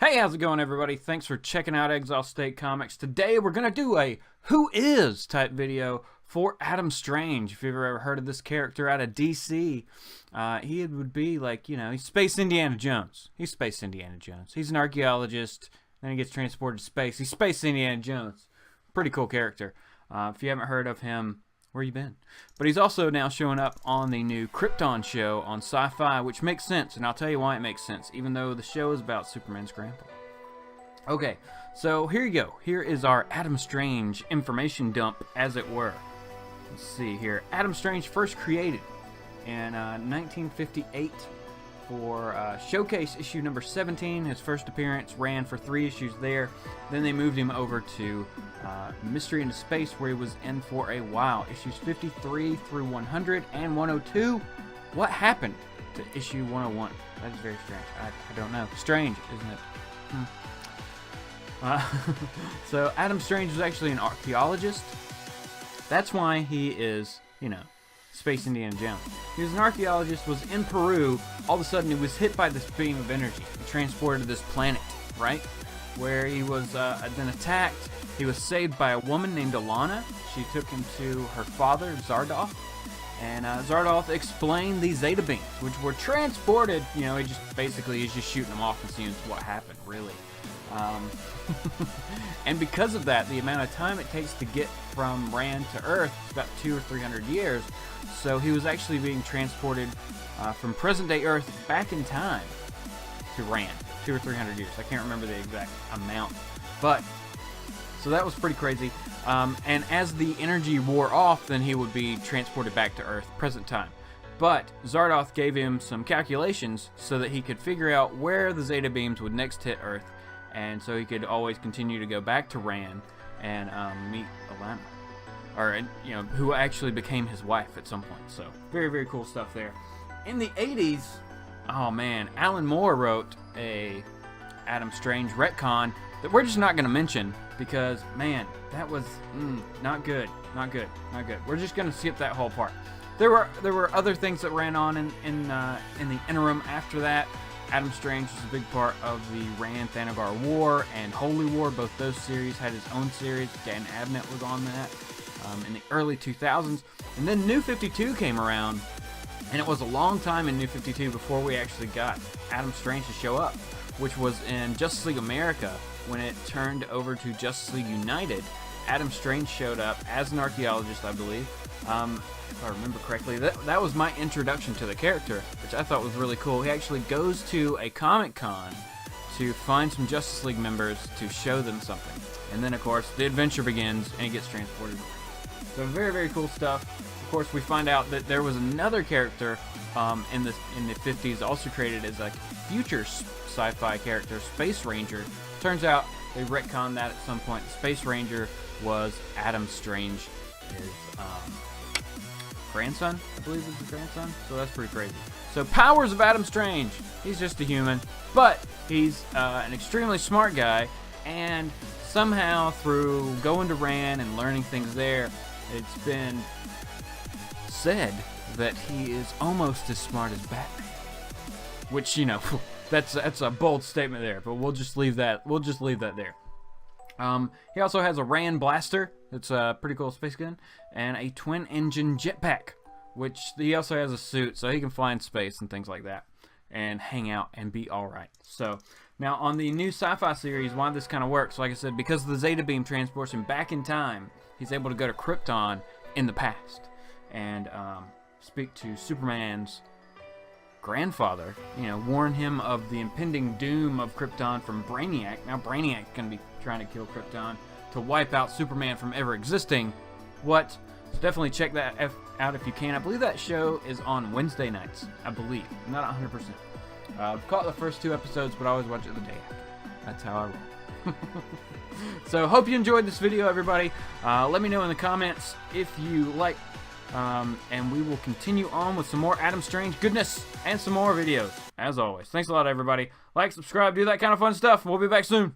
Hey, how's it going, everybody? Thanks for checking out Exile State Comics. Today we're going to do a Who Is type video for Adam Strange. If you've ever heard of this character out of DC, he would be like, he's Space Indiana Jones. He's Space Indiana Jones. He's an archaeologist, then he gets transported to space. He's Space Indiana Jones. Pretty cool character. If you haven't heard of him, where you been? But he's also now showing up on the new Krypton show on Sci-Fi, which makes sense, and I'll tell you why it makes sense, even though the show is about Superman's grandpa. Okay, so here you go. Here is our Adam Strange information dump, as it were. Let's see here. Adam Strange first created in 1958 for Showcase issue number 17. His first appearance ran for 3 issues there. Then they moved him over to Mystery into Space, where he was in for a while. Issues 53 through 100 and 102. What happened to issue 101? That is very strange. I don't know. Strange, isn't it? So Adam Strange was actually an archaeologist. That's why he is, Space Indiana Jones. He was an archaeologist, was in Peru. All of a sudden, he was hit by this beam of energy and transported to this planet, right? Where he was then attacked. He was saved by a woman named Alana. She took him to her father, Zardoth. And Zardoth explained these Zeta beams, which were transported. He just basically is just shooting them off and seeing what happened, really. And because of that, the amount of time it takes to get from Rand to Earth is about 200 or 300 years. So he was actually being transported from present-day Earth back in time to Rand, 200 or 300 years. I can't remember the exact amount, but so that was pretty crazy. And as the energy wore off, then he would be transported back to Earth, present time. But Zardoth gave him some calculations so that he could figure out where the Zeta beams would next hit Earth, and so he could always continue to go back to Rand and meet Alana, or who actually became his wife at some point. So very, very cool stuff there. In the 80s, oh man, Alan Moore wrote a Adam Strange retcon that we're just not going to mention because, man, that was not good. We're just going to skip that whole part. There were other things that ran on in the interim after that. Adam Strange was a big part of the Rand-Thanagar War and Holy War. Both those series had his own series. Dan Abnett was on that in the early 2000s. And then New 52 came around, and it was a long time in New 52 before we actually got Adam Strange to show up, which was in Justice League America. When it turned over to Justice League United, Adam Strange showed up as an archaeologist, I believe. If I remember correctly, that was my introduction to the character, which I thought was really cool. He actually goes to a Comic-Con to find some Justice League members to show them something. And then, of course, the adventure begins, and he gets transported. So very, very cool stuff. Of course, we find out that there was another character in the 50s also created as a future sci-fi character, Space Ranger. Turns out they retconned that at some point. The Space Ranger was Adam Strange's grandson, I believe it's his grandson. So that's pretty crazy. So powers of Adam Strange. He's just a human, but he's an extremely smart guy, and somehow through going to Rand and learning things there, it's been said that he is almost as smart as Batman. Which, that's a bold statement there, but we'll just leave that there. He also has a Rand blaster. It's a pretty cool space gun, and a twin-engine jetpack, which he also has a suit, so he can fly in space and things like that, and hang out and be all right. So now on the new Sci-Fi series, why this kind of works, like I said, because the Zeta beam transports him back in time, he's able to go to Krypton in the past and speak to Superman's grandfather, warn him of the impending doom of Krypton from Brainiac. Now Brainiac's going to be trying to kill Krypton to wipe out Superman from ever existing. So definitely check that out if you can. I believe that show is on Wednesday nights. I believe. I'm not 100%. I've caught the first 2 episodes, but I always watch it the day after. That's how I roll. So hope you enjoyed this video, everybody. Let me know in the comments if you like. And we will continue on with some more Adam Strange goodness and some more videos, as always. Thanks a lot, everybody. Like, subscribe, do that kind of fun stuff. We'll be back soon.